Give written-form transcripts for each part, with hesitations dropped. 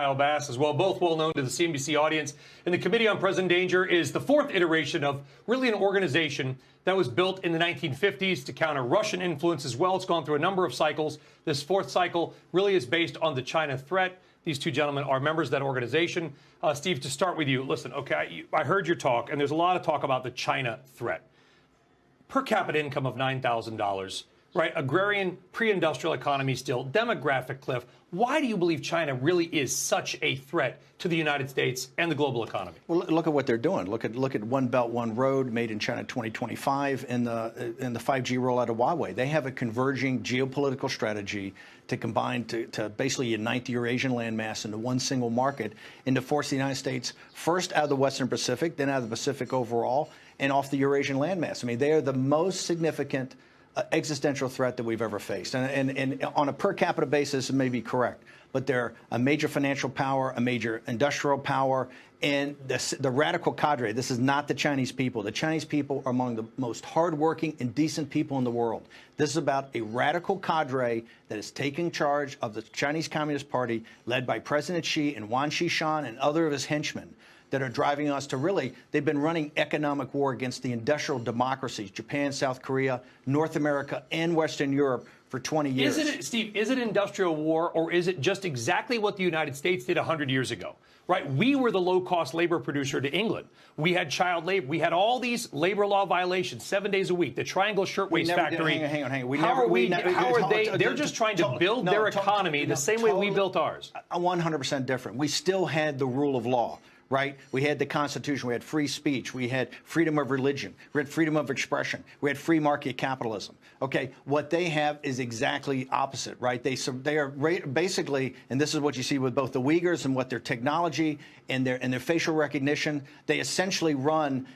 Kyle Bass as well, both well known to the CNBC audience. And the Committee on Present Danger is the fourth iteration of really an organization that was built in the 1950s to counter Russian influence as well. It's gone through a number of cycles. This fourth cycle really is based on the China threat. These two gentlemen are members of that organization. Steve, to start with you, listen, okay, I heard your talk, and there's a lot of talk about the China threat. Per capita income of $9,000, right? Agrarian, pre-industrial economy still, demographic cliff. Why do you believe China really is such a threat to the United States and the global economy? Well, look at what they're doing. Look at One Belt, One Road, made in China 2025, and the 5G rollout of Huawei. They have a converging geopolitical strategy to combine to basically unite the Eurasian landmass into one single market and to force the United States first out of the Western Pacific, then out of the Pacific overall, and off the Eurasian landmass. I mean, they are the most significant existential threat that we've ever faced. And on a per capita basis, it may be correct, but they're a major financial power, a major industrial power, and the radical cadre. This is not the Chinese people. The Chinese people are among the most hardworking and decent people in the world. This is about a radical cadre that is taking charge of the Chinese Communist Party, led by President Xi and Wang Qishan and other of his henchmen, that are driving us to really, they've been running economic war against the industrial democracies, Japan, South Korea, North America, and Western Europe for 20 years. Steve, is it industrial war, or is it just exactly what the United States did 100 years ago? Right? We were the low-cost labor producer to England. We had child labor. We had all these labor law violations 7 days a week. The Triangle Shirtwaist Factory. Hang on. How are they? They're just trying to build their economy the same way we built ours. 100% different. We still had the rule of law. Right? We had the Constitution. We had free speech. We had freedom of religion. We had freedom of expression. We had free market capitalism. Okay, what they have is exactly opposite, right? They are basically, and this is what you see with both the Uyghurs and what their technology and their facial recognition. They essentially run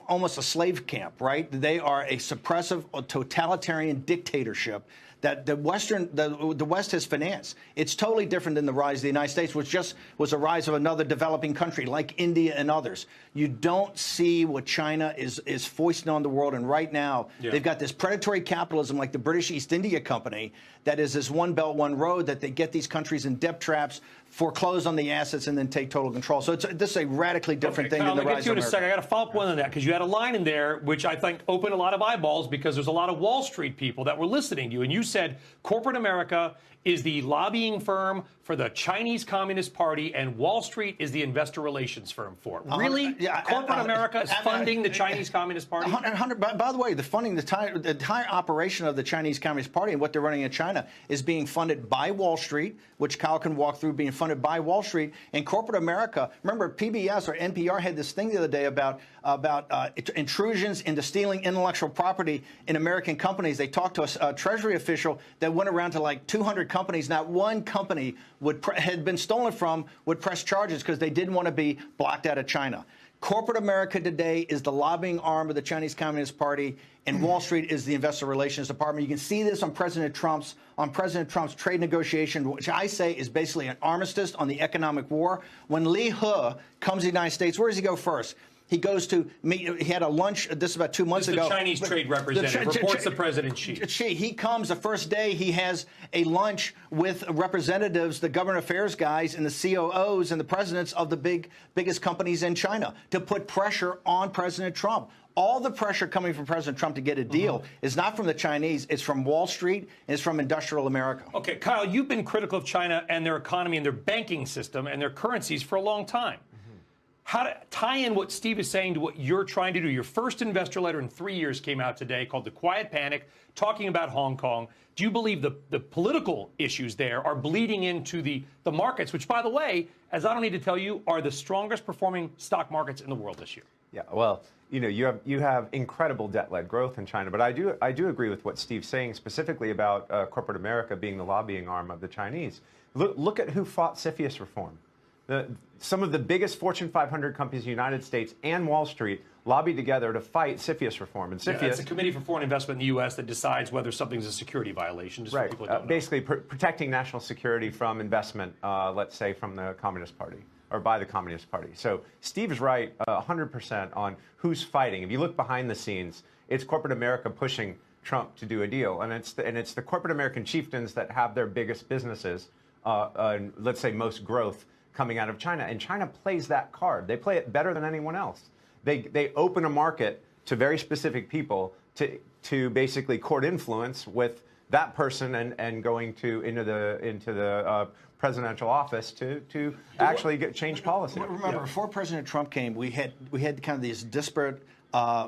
almost a slave camp, right? They are a suppressive, totalitarian dictatorship that the West has financed. It's totally different than the rise of the United States, which just was a rise of another developing country like India and others. You don't see what China is foisting on the world. And right now, they've got this predatory capitalism like the British East India Company that is this One Belt, One Road that they get these countries in debt traps, foreclose on the assets, and then take total control. So this is a radically different thing than the rise of America. I'll get to it in a second. I got to follow up one on that because you had a line in there which I think opened a lot of eyeballs because there's a lot of Wall Street people that were listening to you. And you said corporate America is the lobbying firm for the Chinese Communist Party and Wall Street is the investor relations firm for it. Really? Corporate America is funding the Chinese Communist Party? By the way, the funding, the entire operation of the Chinese Communist Party and what they're running in China is being funded by Wall Street, which Kyle can walk through, being funded by Wall Street. And corporate America, remember PBS or NPR had this thing the other day about intrusions into stealing intellectual property in American companies. They talked to a Treasury official that went around to like 200 companies. Not one company had been stolen from would press charges because they didn't want to be blocked out of China. Corporate America today is the lobbying arm of the Chinese Communist Party, and Wall Street is the investor relations department. You can see this on President Trump's trade negotiation, which I say is basically an armistice on the economic war. When Li He comes to the United States, where does he go first? He goes to meet. He had a lunch. This is about 2 months ago. The Chinese trade representative reports to President Xi. He comes the first day. He has a lunch with representatives, the government affairs guys, and the COOs and the presidents of the biggest companies in China to put pressure on President Trump. All the pressure coming from President Trump to get a deal is not from the Chinese. It's from Wall Street. And it's from industrial America. Okay, Kyle, you've been critical of China and their economy and their banking system and their currencies for a long time. How to tie in what Steve is saying to what you're trying to do. Your first investor letter in 3 years came out today called The Quiet Panic, talking about Hong Kong. Do you believe the political issues there are bleeding into the markets, which, by the way, as I don't need to tell you, are the strongest performing stock markets in the world this year? Yeah, well, you have incredible debt-led growth in China, but I do agree with what Steve's saying, specifically about corporate America being the lobbying arm of the Chinese. Look at who fought CFIUS reform. Some of the biggest Fortune 500 companies in the United States and Wall Street lobbied together to fight CFIUS reform. And CFIUS, it's a Committee for Foreign Investment in the U.S. that decides whether something's a security violation. Just right. For people who don't know. Basically, protecting national security from investment, let's say, from the Communist Party or by the Communist Party. So Steve is right 100% on who's fighting. If you look behind the scenes, it's corporate America pushing Trump to do a deal. And it's the corporate American chieftains that have their biggest businesses let's say, most growth coming out of China. And China plays that card. They play it better than anyone else. They open a market to very specific people to basically court influence with that person and going into the presidential office to actually change policy. Remember, before President Trump came, we had kind of these disparate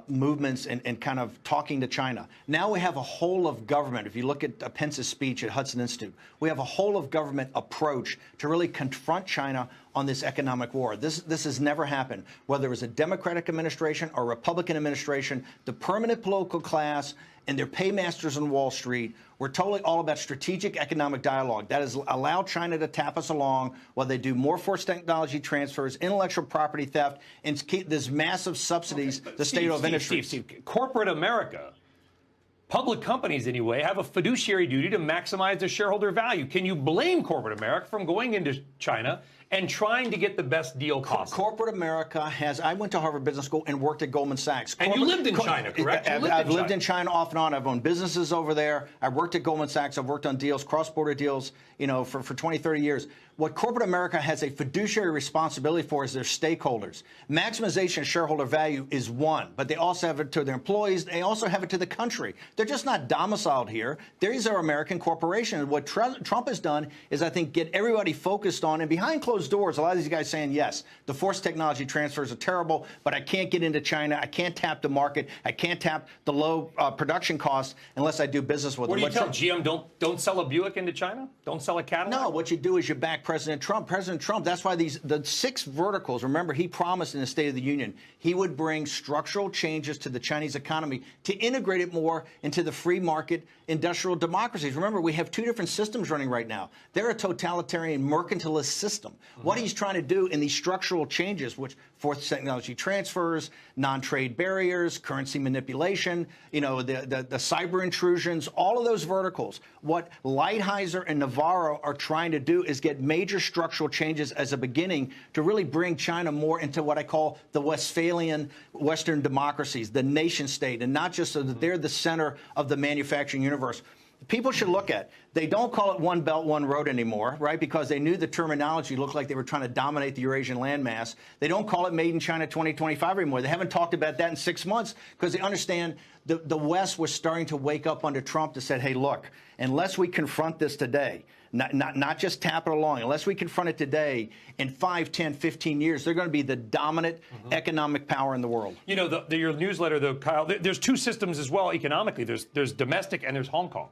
movements and kind of talking to China. Now we have a whole of government. If you look at Pence's speech at Hudson Institute, we have a whole of government approach to really confront China on this economic war. This has never happened. Whether it was a Democratic administration or Republican administration, the permanent political class and their paymasters on Wall Street were totally all about strategic economic dialogue. That has allowed China to tap us along while they do more forced technology transfers, intellectual property theft, and keep this massive subsidies to state-owned industries. Steve, corporate America, public companies anyway, have a fiduciary duty to maximize their shareholder value. Can you blame corporate America from going into China and trying to get the best deal possible? Corporate America has. I went to Harvard Business School and worked at Goldman Sachs. And you lived in China, correct? I've lived in China off and on. I've owned businesses over there. I worked at Goldman Sachs. I've worked on deals, cross-border deals, for 20, 30 years. What corporate America has a fiduciary responsibility for is their stakeholders. Maximization of shareholder value is one, but they also have it to their employees. They also have it to the country. They're just not domiciled here. These are American corporations. What Trump has done is, I think, get everybody focused on, and behind closed doors, a lot of these guys saying, yes, the forced technology transfers are terrible, but I can't get into China. I can't tap the market. I can't tap the low production costs unless I do business with them. What do you tell GM? Don't sell a Buick into China? Don't sell a Cadillac? No, what you do is you back President Trump. President Trump, that's why the 6 verticals, remember, he promised in the State of the Union, he would bring structural changes to the Chinese economy to integrate it more into the free market industrial democracies. Remember, we have 2 different systems running right now. They're a totalitarian mercantilist system. What he's trying to do in these structural changes, which forced technology transfers, non-trade barriers, currency manipulation, the cyber intrusions, all of those verticals. What Lighthizer and Navarro are trying to do is get major structural changes as a beginning to really bring China more into what I call the Westphalian Western democracies, the nation state, and not just so that they're the center of the manufacturing universe. People should look at. They don't call it one belt, one road anymore, right? Because they knew the terminology looked like they were trying to dominate the Eurasian landmass. They don't call it Made in China 2025 anymore. They haven't talked about that in 6 months because they understand the West was starting to wake up under Trump to say, hey, look, unless we confront this today, not just tap it along, unless we confront it today, in 5, 10, 15 years, they're going to be the dominant economic power in the world. Your newsletter, though, Kyle, there's 2 systems as well economically. There's domestic and there's Hong Kong.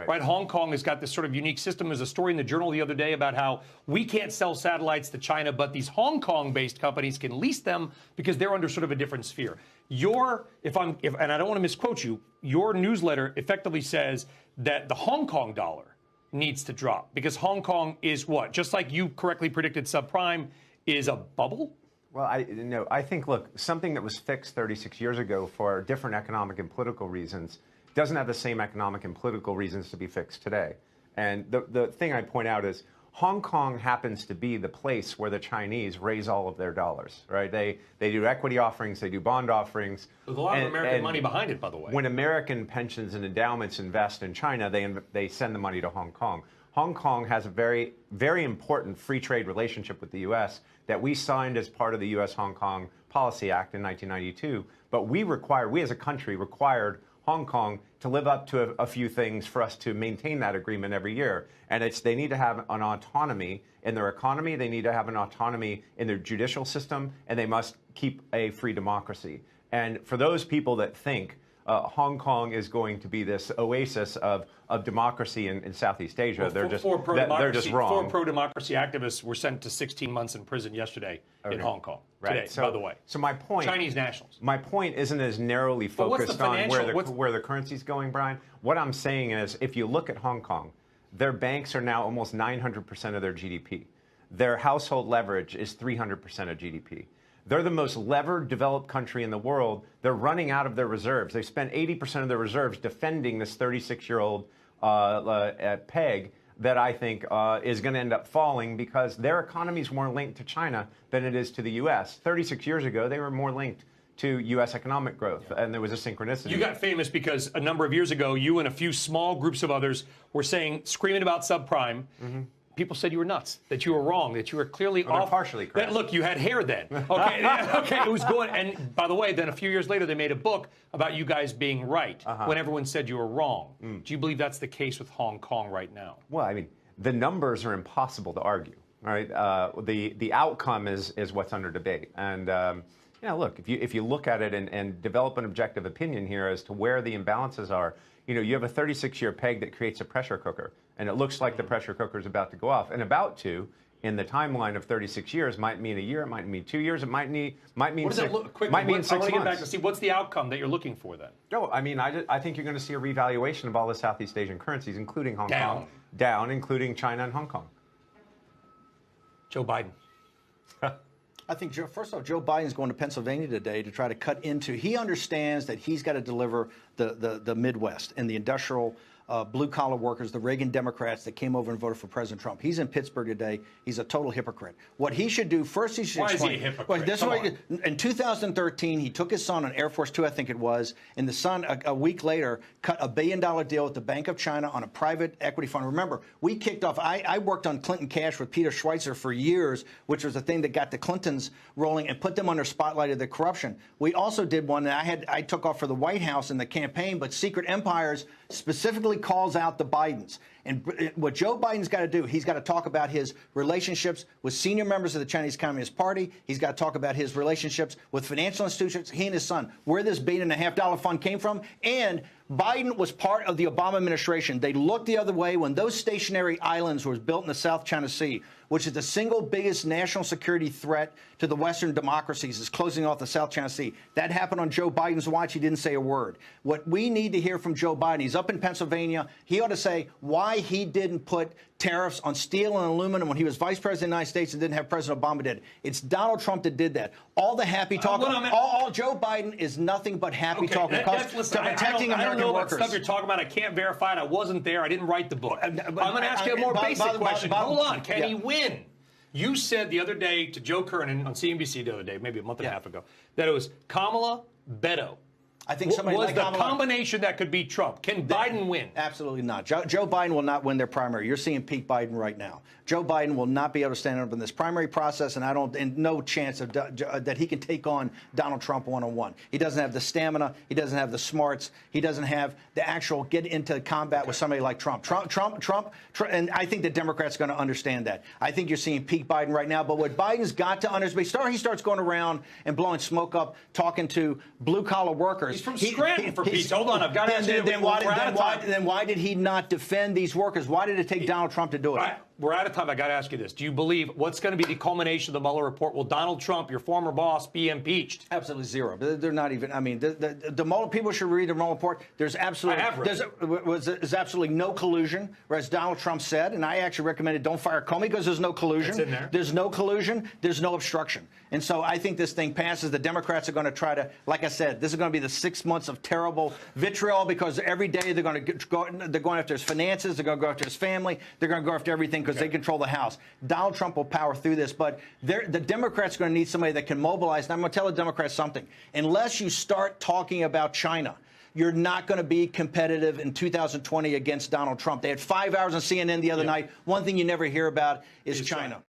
Right. Hong Kong has got this sort of unique system. There's a story in the Journal the other day about how we can't sell satellites to China, but these Hong Kong-based companies can lease them because they're under sort of a different sphere. And I don't want to misquote you, your newsletter effectively says that the Hong Kong dollar needs to drop because Hong Kong is what? Just like you correctly predicted, subprime is a bubble? Well, I think, look, something that was fixed 36 years ago for different economic and political reasons doesn't have the same economic and political reasons to be fixed today. And the thing I point out is Hong Kong happens to be the place where the Chinese raise all of their dollars, right? They do equity offerings, they do bond offerings. There's a lot of American money behind it, by the way. When American pensions and endowments invest in China, they send the money to Hong Kong. Hong Kong has a very, very important free trade relationship with the U.S. that we signed as part of the U.S.-Hong Kong Policy Act in 1992. But we as a country required Hong Kong to live up to a few things for us to maintain that agreement every year. And they need to have an autonomy in their economy, they need to have an autonomy in their judicial system, and they must keep a free democracy. And for those people that think Hong Kong is going to be this oasis of democracy in Southeast Asia, well, they're just wrong. 4 pro-democracy activists were sent to 16 months in prison yesterday in Hong Kong. Today, by the way. So my point, Chinese nationals. My point isn't as narrowly focused on where the currency's going, Brian. What I'm saying is, if you look at Hong Kong, their banks are now almost 900% of their GDP. Their household leverage is 300% of GDP. They're the most levered developed country in the world. They're running out of their reserves. They spent 80% of their reserves defending this 36-year-old peg that I think is going to end up falling because their economy is more linked to China than it is to the U.S. 36 years ago, they were more linked to U.S. economic growth, and there was a synchronicity. You got famous because a number of years ago, you and a few small groups of others were screaming about subprime. people said you were nuts, that you were wrong, that you were clearly Well, they're off. partially correct. Look, you had hair then. Okay, okay, it was good. And by the way, then a few years later, they made a book about you guys being right when everyone said you were wrong. Do you believe that's the case with Hong Kong right now? Well, I mean, the numbers are impossible to argue. All right, the outcome is what's under debate. And yeah, look, if you look at it and develop an objective opinion here as to where the imbalances are, you know, you have a 36-year peg that creates a pressure cooker, and it looks like the pressure cooker is about to go off, and about to. In the timeline of 36 years, might mean a year, it might mean 2 years, it might mean What does it look quickly? might mean I 6 want to get months. back to see what's the outcome that you're looking for then. No, I mean, I think you're going to see a revaluation of all the Southeast Asian currencies, including Hong Kong, including China and Hong Kong. Joe Biden. I think, first off, Joe Biden's going to Pennsylvania today to try to cut into. He understands that he's got to deliver the Midwest and the industrial blue-collar workers, the Reagan Democrats that came over and voted for President Trump. He's in Pittsburgh today. He's a total hypocrite. What he should do, first he should explain. Why is he a hypocrite? Well, this way, in 2013, he took his son on Air Force Two, I think it was, and the son, a week later, cut a $1 billion deal with the Bank of China on a private equity fund. Remember, we kicked off, I worked on Clinton Cash with Peter Schweitzer for years, which was the thing that got the Clintons rolling and put them under spotlight of the corruption. We also did one that I took off for the White House in the campaign, but Secret Empires specifically calls out the Bidens. And what Joe Biden's got to do, he's got to talk about his relationships with senior members of the Chinese Communist Party. He's got to talk about his relationships with financial institutions, he and his son, where this $1.5 billion fund came from. And Biden was part of the Obama administration. They looked the other way when those stationary islands were built in the South China Sea, which is the single biggest national security threat to the Western democracies, is closing off the South China Sea. That happened on Joe Biden's watch. He didn't say a word. What we need to hear from Joe Biden, he's up in Pennsylvania. He ought to say why he didn't put tariffs on steel and aluminum when he was vice president of the United States and didn't have President Obama did. It's Donald Trump that did that. All the happy talk, all Joe Biden is nothing but happy talk. Protecting American workers. Stuff you're talking about, I can't verify it. I wasn't there. I didn't write the book. I'm going to ask you a more basic question. Hold on. Can he win? You said the other day to Joe Kernan on CNBC the other day, maybe a month and a half ago, that it was Kamala, Beto. I think somebody was like the Kamala, combination that could beat Trump. Can Biden win? Absolutely not. Joe Biden will not win their primary. You're seeing peak Biden right now. Joe Biden will not be able to stand up in this primary process, and no chance of that he can take on Donald Trump one-on-one. He doesn't have the stamina. He doesn't have the smarts. He doesn't have the actual get into combat with somebody like Trump. Trump, and I think the Democrats are going to understand that. I think you're seeing peak Biden right now. But what Biden's got to understand, he starts going around and blowing smoke up, talking to blue-collar workers. He's from Scranton, for Pete's. Hold on, I've got to ask you. Then why did he not defend these workers? Why did it take Donald Trump to do it? We're out of time. I got to ask you this. Do you believe what's going to be the culmination of the Mueller report? Will Donald Trump, your former boss, be impeached? Absolutely zero. They're not even. I mean, the Mueller, people should read the Mueller report. There's absolutely there's absolutely no collusion, as Donald Trump said, and I actually recommended don't fire Comey because there's no collusion. It's in there. There's no collusion. There's no obstruction. And so I think this thing passes. The Democrats are going to try to, like I said, this is going to be the 6 months of terrible vitriol because every day they're going to they're going after his finances. They're going to go after his family. They're going to go after everything because they control the House. Donald Trump will power through this, but the Democrats are going to need somebody that can mobilize. And I'm going to tell the Democrats something. Unless you start talking about China, you're not going to be competitive in 2020 against Donald Trump. They had 5 hours on CNN the other night. One thing you never hear about is China.